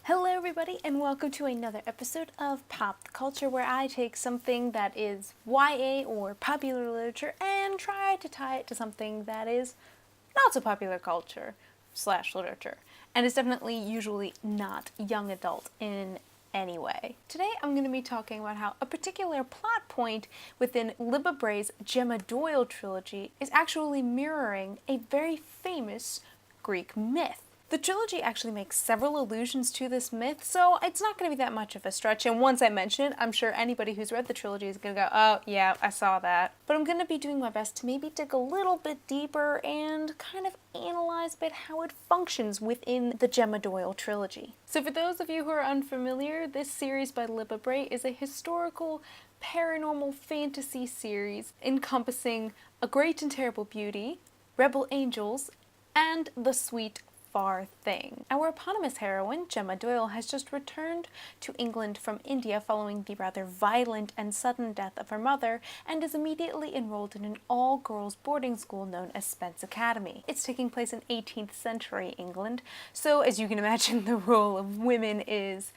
Hello everybody and welcome to another episode of Pop Culture, where I take something that is YA or popular literature and try to tie it to something that is not so popular culture / literature. And it's definitely usually not young adult in any way. Today I'm going to be talking about how a particular plot point within Libba Bray's Gemma Doyle Trilogy is actually mirroring a very famous Greek myth. The trilogy actually makes several allusions to this myth, so it's not going to be that much of a stretch, and once I mention it, I'm sure anybody who's read the trilogy is going to go, oh yeah, I saw that. But I'm going to be doing my best to maybe dig a little bit deeper and kind of analyze a bit how it functions within the Gemma Doyle Trilogy. So for those of you who are unfamiliar, this series by Libba Bray is a historical paranormal fantasy series encompassing a great and terrible beauty, rebel angels, and the sweet far thing. Our eponymous heroine, Gemma Doyle, has just returned to England from India following the rather violent and sudden death of her mother, and is immediately enrolled in an all-girls boarding school known as Spence Academy. It's taking place in 18th century England, so as you can imagine, the role of women is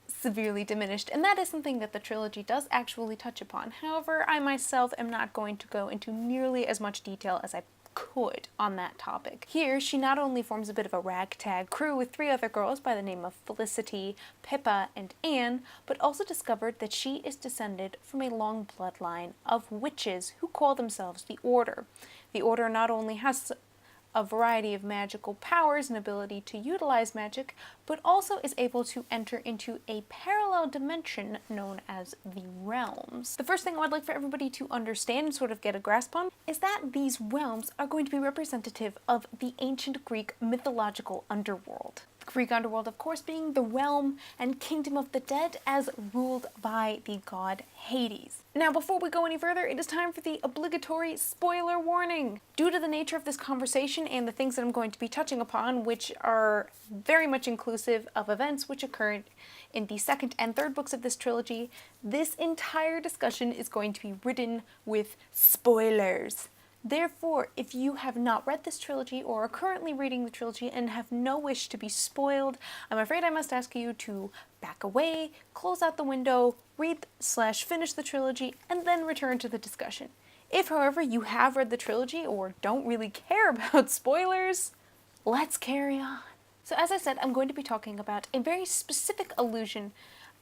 severely diminished, and that is something that the trilogy does actually touch upon. However, I myself am not going to go into nearly as much detail as I could on that topic. Here, she not only forms a bit of a ragtag crew with 3 other girls by the name of Felicity, Pippa, and Anne, but also discovered that she is descended from a long bloodline of witches who call themselves the Order. The Order not only has a variety of magical powers and ability to utilize magic, but also is able to enter into a parallel dimension known as the realms. The first thing I would like for everybody to understand and sort of get a grasp on is that these realms are going to be representative of the ancient Greek mythological underworld. The Greek underworld, of course, being the realm and kingdom of the dead as ruled by the god Hades. Now, before we go any further, it is time for the obligatory spoiler warning. Due to the nature of this conversation and the things that I'm going to be touching upon, which are very much inclusive of events which occurred in the second and third books of this trilogy, this entire discussion is going to be written with spoilers. Therefore, if you have not read this trilogy or are currently reading the trilogy and have no wish to be spoiled, I'm afraid I must ask you to back away, close out the window, read/finish the trilogy, and then return to the discussion. If, however, you have read the trilogy or don't really care about spoilers, let's carry on. So as I said, I'm going to be talking about a very specific allusion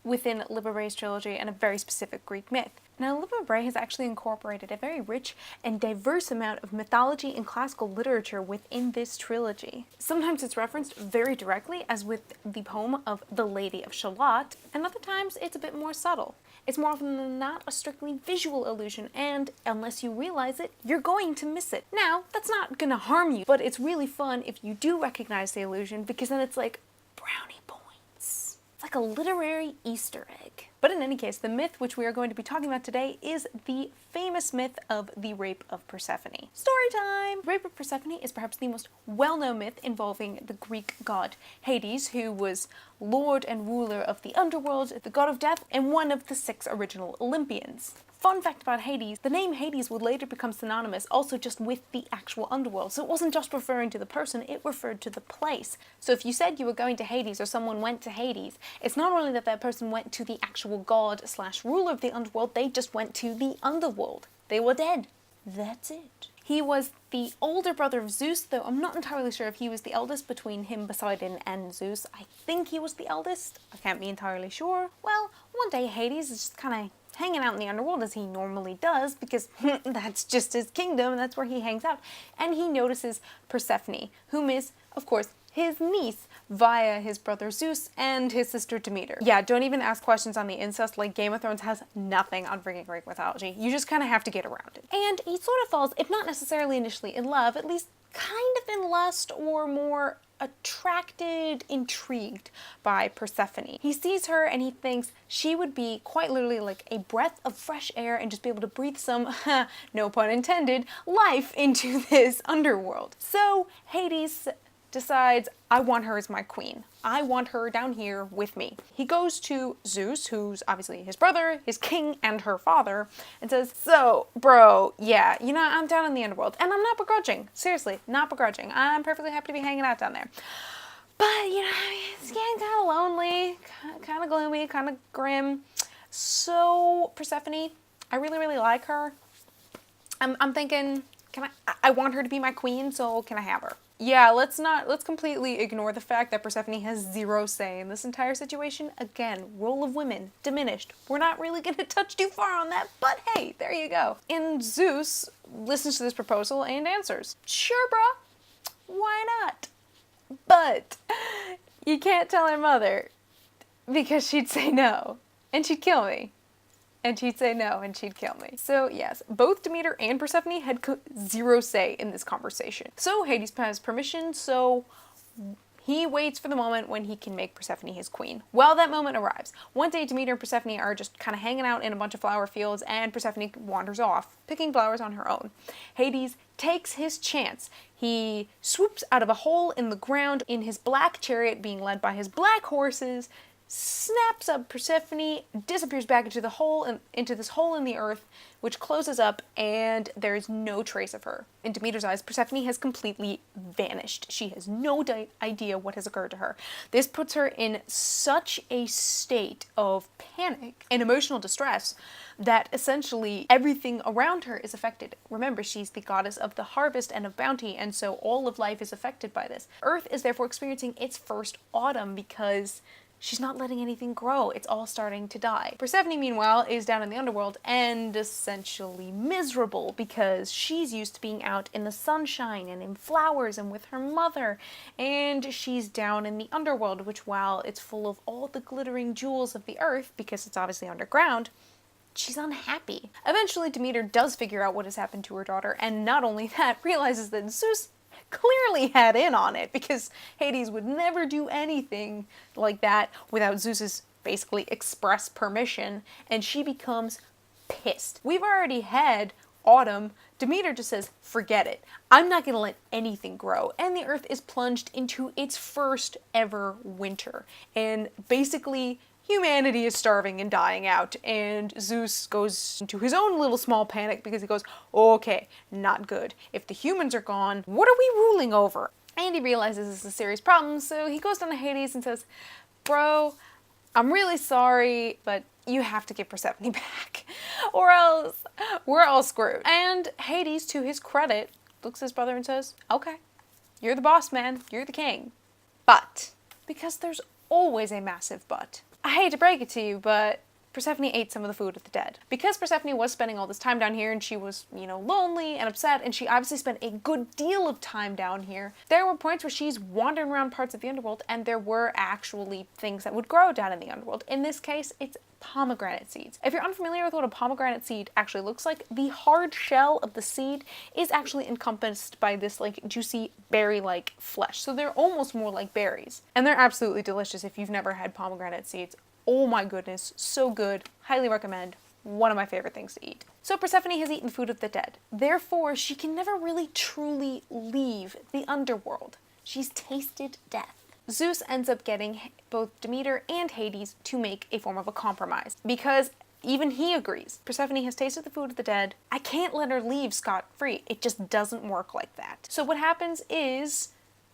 within Libba Bray's trilogy and a very specific Greek myth. Now, Libba Bray has actually incorporated a very rich and diverse amount of mythology and classical literature within this trilogy. Sometimes it's referenced very directly, as with the poem of The Lady of Shalott, and other times it's a bit more subtle. It's more often than not a strictly visual illusion, and unless you realize it, you're going to miss it. Now, that's not gonna harm you, but it's really fun if you do recognize the illusion, because then it's like brownie points. It's like a literary Easter egg. But in any case, the myth which we are going to be talking about today is the famous myth of the Rape of Persephone. Story time! The Rape of Persephone is perhaps the most well-known myth involving the Greek god Hades, who was lord and ruler of the underworld, the god of death, and one of the 6 original Olympians. Fun fact about Hades, the name Hades would later become synonymous also just with the actual underworld, so it wasn't just referring to the person, it referred to the place. So if you said you were going to Hades or someone went to Hades, it's not only that that person went to the actual god/ruler of the underworld, they just went to the underworld. They were dead. That's it. He was the older brother of Zeus, though I'm not entirely sure if he was the eldest between him, Poseidon, and Zeus. I think he was the eldest. I can't be entirely sure. Well, one day Hades is just kind of hanging out in the underworld as he normally does, because that's just his kingdom and that's where he hangs out. And he notices Persephone, whom is, of course, his niece via his brother Zeus and his sister Demeter. Yeah, don't even ask questions on the incest, like Game of Thrones has nothing on freaking Greek mythology. You just kind of have to get around it. And he sort of falls, if not necessarily initially in love, at least kind of in lust or more attracted, intrigued by Persephone. He sees her and he thinks she would be quite literally like a breath of fresh air and just be able to breathe some, no pun intended, life into this underworld. So Hades decides, I want her as my queen. I want her down here with me. He goes to Zeus, who's obviously his brother, his king, and her father, and says, so, bro, yeah, you know, I'm down in the underworld, and I'm not begrudging. Seriously, not begrudging. I'm perfectly happy to be hanging out down there. But, you know, it's getting kind of lonely, kind of gloomy, kind of grim. So, Persephone, I really, really like her. I'm thinking, I want her to be my queen, so can I have her? Yeah, let's completely ignore the fact that Persephone has zero say in this entire situation. Again, role of women, diminished. We're not really gonna touch too far on that, but hey, there you go. And Zeus listens to this proposal and answers, sure, bruh, why not? But you can't tell her mother because she'd say no, and she'd kill me. And she'd say no, and she'd kill me. So yes, both Demeter and Persephone had zero say in this conversation. So Hades has permission, so he waits for the moment when he can make Persephone his queen. Well, that moment arrives. One day, Demeter and Persephone are just kind of hanging out in a bunch of flower fields, and Persephone wanders off, picking flowers on her own. Hades takes his chance. He swoops out of a hole in the ground in his black chariot being led by his black horses, snaps up Persephone, disappears back into this hole in the earth, which closes up, and there is no trace of her. In Demeter's eyes, Persephone has completely vanished. She has no idea what has occurred to her. This puts her in such a state of panic and emotional distress that essentially everything around her is affected. Remember, she's the goddess of the harvest and of bounty, and so all of life is affected by this. Earth is therefore experiencing its first autumn because she's not letting anything grow. It's all starting to die. Persephone, meanwhile, is down in the underworld and essentially miserable because she's used to being out in the sunshine and in flowers and with her mother. And she's down in the underworld, which, while it's full of all the glittering jewels of the earth, because it's obviously underground, she's unhappy. Eventually, Demeter does figure out what has happened to her daughter, and not only that, realizes that Zeus clearly had in on it, because Hades would never do anything like that without Zeus's basically express permission, and she becomes pissed. We've already had autumn. Demeter just says, forget it. I'm not gonna let anything grow. And the earth is plunged into its first ever winter. And basically, humanity is starving and dying out, and Zeus goes into his own little small panic because he goes, okay, not good. If the humans are gone, what are we ruling over? And he realizes this is a serious problem, so he goes down to Hades and says, bro, I'm really sorry, but you have to give Persephone back, or else we're all screwed. And Hades, to his credit, looks at his brother and says, okay, you're the boss, man, you're the king. But, because there's always a massive but, I hate to break it to you, but Persephone ate some of the food of the dead. Because Persephone was spending all this time down here and she was, lonely and upset, and she obviously spent a good deal of time down here, there were points where she's wandering around parts of the underworld and there were actually things that would grow down in the underworld. In this case, it's pomegranate seeds. If you're unfamiliar with what a pomegranate seed actually looks like, the hard shell of the seed is actually encompassed by this juicy berry-like flesh. So they're almost more like berries. And they're absolutely delicious if you've never had pomegranate seeds. Oh my goodness, so good. Highly recommend. One of my favorite things to eat. So Persephone has eaten food of the dead. Therefore, she can never really truly leave the underworld. She's tasted death. Zeus ends up getting both Demeter and Hades to make a form of a compromise, because even he agrees. Persephone has tasted the food of the dead. I can't let her leave scot-free. It just doesn't work like that. So what happens is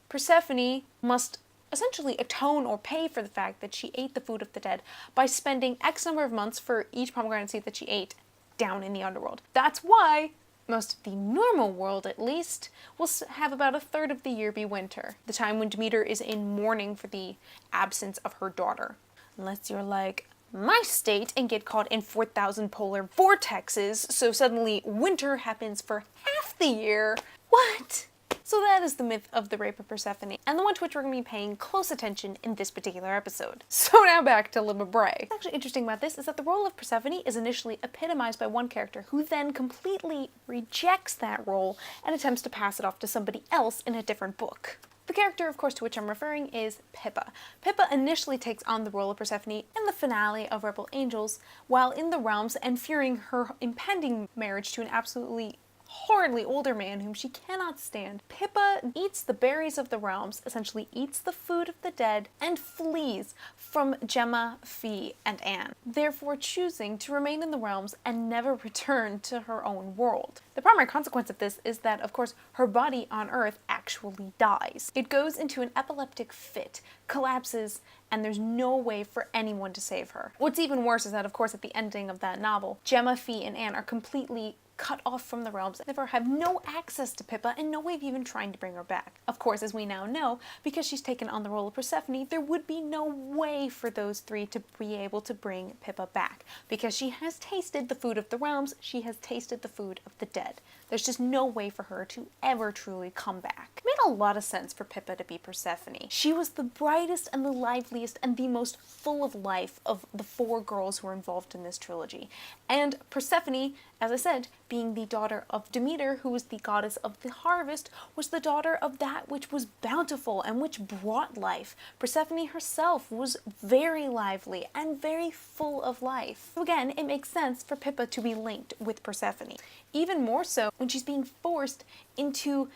Persephone must essentially atone or pay for the fact that she ate the food of the dead by spending X number of months for each pomegranate seed that she ate down in the underworld. That's why most of the normal world, at least, will have about a third of the year be winter, the time when Demeter is in mourning for the absence of her daughter. Unless you're like my state and get caught in 4,000 polar vortexes, so suddenly winter happens for half the year. What? So that is the myth of the rape of Persephone, and the one to which we're going to be paying close attention in this particular episode. So now back to Le Bray. What's actually interesting about this is that the role of Persephone is initially epitomized by one character, who then completely rejects that role and attempts to pass it off to somebody else in a different book. The character, of course, to which I'm referring is Pippa. Pippa initially takes on the role of Persephone in the finale of Rebel Angels, while in the realms and fearing her impending marriage to an absolutely horridly older man whom she cannot stand, Pippa eats the berries of the realms, essentially eats the food of the dead, and flees from Gemma, Fee, and Anne, therefore choosing to remain in the realms and never return to her own world. The primary consequence of this is that, of course, her body on Earth actually dies. It goes into an epileptic fit, collapses, and there's no way for anyone to save her. What's even worse is that, of course, at the ending of that novel, Gemma, Fee, and Anne are completely cut off from the realms, and therefore have no access to Pippa and no way of even trying to bring her back. Of course, as we now know, because she's taken on the role of Persephone, there would be no way for those three to be able to bring Pippa back. Because she has tasted the food of the realms, she has tasted the food of the dead. There's just no way for her to ever truly come back. It made a lot of sense for Pippa to be Persephone. She was the brightest and the liveliest and the most full of life of the four girls who were involved in this trilogy. And Persephone, as I said, being the daughter of Demeter, who was the goddess of the harvest, was the daughter of that which was bountiful and which brought life. Persephone herself was very lively and very full of life. So again, it makes sense for Pippa to be linked with Persephone. Even more so when she's being forced into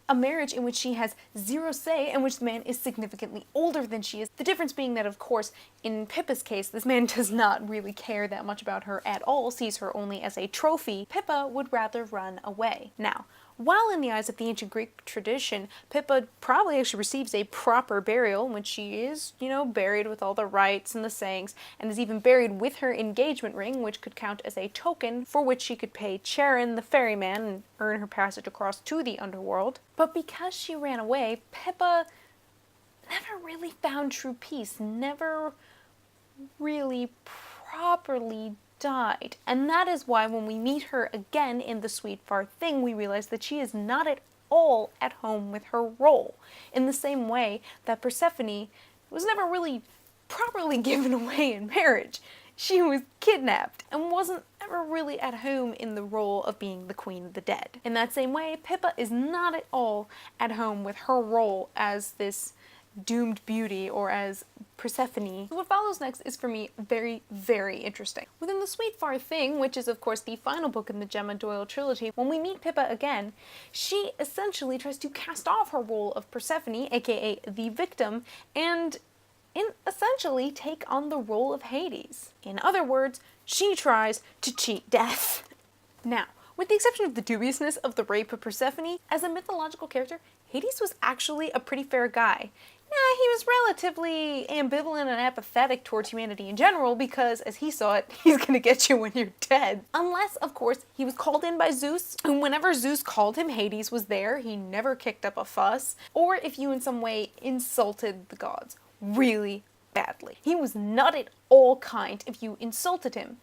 a marriage in which she has zero say and which the man is significantly older than she is. The difference being that, of course, in Pippa's case, this man does not really care that much about her at all, sees her only as a trophy. Pippa would rather run away. Now, while in the eyes of the ancient Greek tradition, Pippa probably actually receives a proper burial when she is, buried with all the rites and the sayings, and is even buried with her engagement ring, which could count as a token for which she could pay Charon the ferryman and earn her passage across to the underworld. But because she ran away, Pippa never really found true peace, never really properly died. And that is why when we meet her again in The Sweet Far Thing, we realize that she is not at all at home with her role. In the same way that Persephone was never really properly given away in marriage. She was kidnapped and wasn't ever really at home in the role of being the queen of the dead. In that same way, Pippa is not at all at home with her role as this doomed beauty or as Persephone. What follows next is for me very, very interesting. Within The Sweet Far Thing, which is of course the final book in the Gemma Doyle trilogy, when we meet Pippa again, she essentially tries to cast off her role of Persephone, aka the victim, and essentially take on the role of Hades. In other words, she tries to cheat death. Now, with the exception of the dubiousness of the rape of Persephone, as a mythological character, Hades was actually a pretty fair guy. He was relatively ambivalent and apathetic towards humanity in general because, as he saw it, he's gonna get you when you're dead. Unless, of course, he was called in by Zeus, and whenever Zeus called him, Hades was there. He never kicked up a fuss. Or if you in some way insulted the gods really badly. He was not at all kind if you insulted him.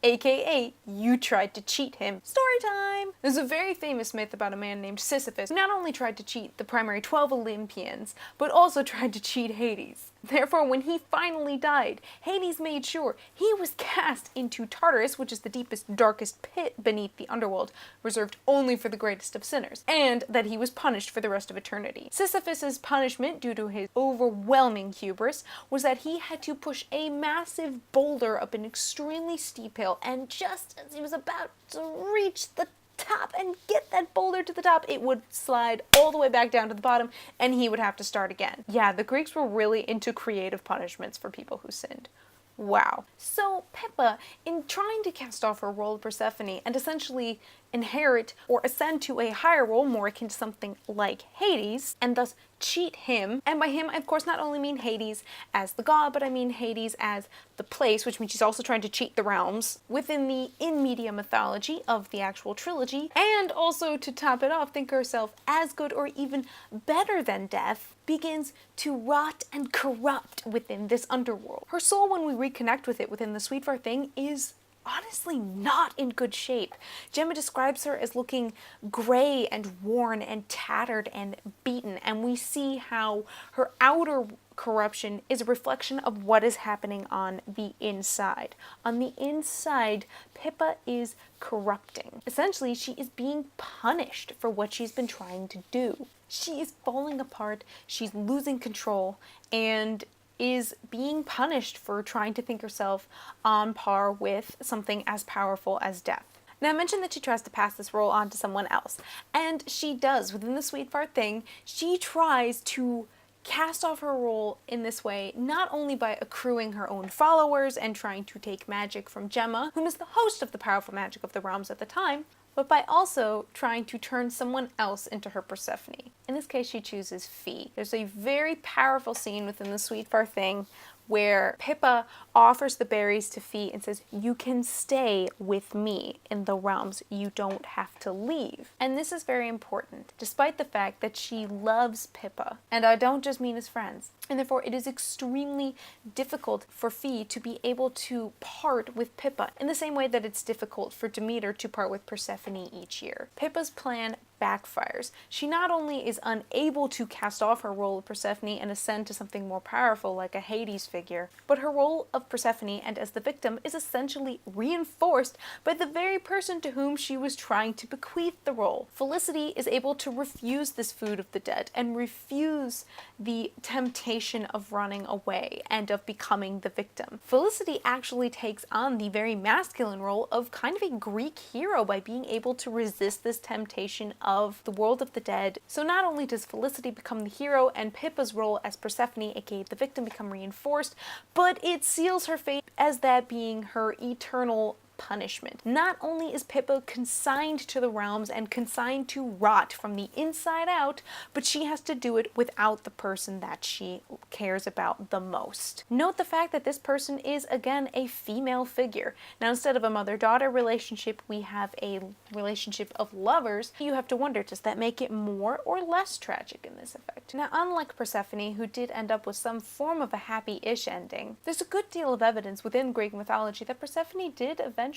AKA, you tried to cheat him. Story time! There's a very famous myth about a man named Sisyphus who not only tried to cheat the primary 12 Olympians, but also tried to cheat Hades. Therefore, when he finally died, Hades made sure he was cast into Tartarus, which is the deepest, darkest pit beneath the underworld, reserved only for the greatest of sinners, and that he was punished for the rest of eternity. Sisyphus's punishment, due to his overwhelming hubris, was that he had to push a massive boulder up an extremely steep hill, and just as he was about to reach the top and get that boulder to the top, it would slide all the way back down to the bottom and he would have to start again. Yeah, the Greeks were really into creative punishments for people who sinned. Wow. So Pippa, in trying to cast off her role of Persephone and essentially inherit or ascend to a higher role more akin to something like Hades, and thus cheat him, and by him I of course not only mean Hades as the god, but I mean Hades as the place, which means she's also trying to cheat the realms within the in media mythology of the actual trilogy, and also to top it off, think herself as good or even better than death, begins to rot and corrupt within this underworld. Her soul, when we reconnect with it within the Sweet Far Thing, is honestly not in good shape. Gemma describes her as looking gray and worn and tattered and beaten, and we see how her outer corruption is a reflection of what is happening on the inside. On the inside, Pippa is corrupting. Essentially, she is being punished for what she's been trying to do. She is falling apart, she's losing control, and is being punished for trying to think herself on par with something as powerful as death. Now I mentioned that she tries to pass this role on to someone else, and she does. Within the sweet fart thing, she tries to cast off her role in this way, not only by accruing her own followers and trying to take magic from Gemma, whom is the host of the powerful magic of the realms at the time, but by also trying to turn someone else into her Persephone. In this case, she chooses Fee. There's a very powerful scene within the Sweet Far thing where Pippa offers the berries to Fee and says, "You can stay with me in the realms. You don't have to leave." And this is very important, despite the fact that she loves Pippa. And I don't just mean as friends. And therefore, it is extremely difficult for Fee to be able to part with Pippa in the same way that it's difficult for Demeter to part with Persephone each year. Pippa's plan backfires. She not only is unable to cast off her role of Persephone and ascend to something more powerful like a Hades figure, but her role of Persephone and as the victim is essentially reinforced by the very person to whom she was trying to bequeath the role. Felicity is able to refuse this food of the dead and refuse the temptation of running away and of becoming the victim. Felicity actually takes on the very masculine role of kind of a Greek hero by being able to resist this temptation of the world of the dead. So not only does Felicity become the hero and Pippa's role as Persephone, aka the victim, become reinforced, but it seals her fate as that being her eternal punishment. Not only is Pippa consigned to the realms and consigned to rot from the inside out, but she has to do it without the person that she cares about the most. Note the fact that this person is, again, a female figure. Now, instead of a mother-daughter relationship, we have a relationship of lovers. You have to wonder, does that make it more or less tragic in this effect? Now, unlike Persephone, who did end up with some form of a happy-ish ending, there's a good deal of evidence within Greek mythology that Persephone did eventually,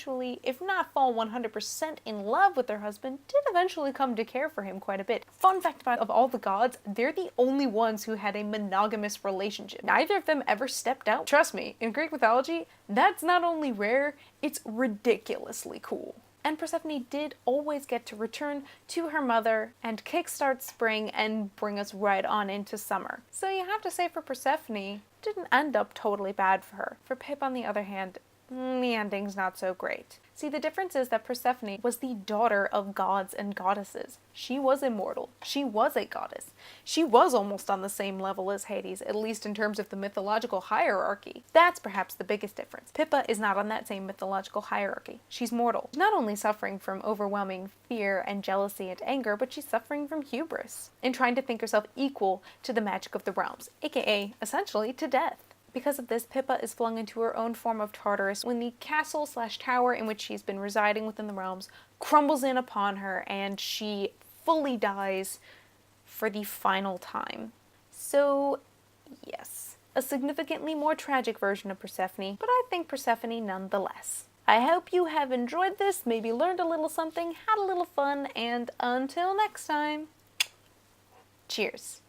if not fall 100% in love with her husband, did eventually come to care for him quite a bit. Fun fact about of all the gods, they're the only ones who had a monogamous relationship. Neither of them ever stepped out. Trust me, in Greek mythology, that's not only rare, it's ridiculously cool. And Persephone did always get to return to her mother and kickstart spring and bring us right on into summer. So you have to say for Persephone, didn't end up totally bad for her. For Pip, on the other hand, the ending's not so great. See, the difference is that Persephone was the daughter of gods and goddesses. She was immortal. She was a goddess. She was almost on the same level as Hades, at least in terms of the mythological hierarchy. That's perhaps the biggest difference. Pippa is not on that same mythological hierarchy. She's mortal. Not only suffering from overwhelming fear and jealousy and anger, but she's suffering from hubris in trying to think herself equal to the magic of the realms, aka, essentially, to death. Because of this, Pippa is flung into her own form of Tartarus when the castle/tower in which she's been residing within the realms crumbles in upon her and she fully dies for the final time. So, yes, a significantly more tragic version of Persephone, but I think Persephone nonetheless. I hope you have enjoyed this, maybe learned a little something, had a little fun, and until next time, cheers.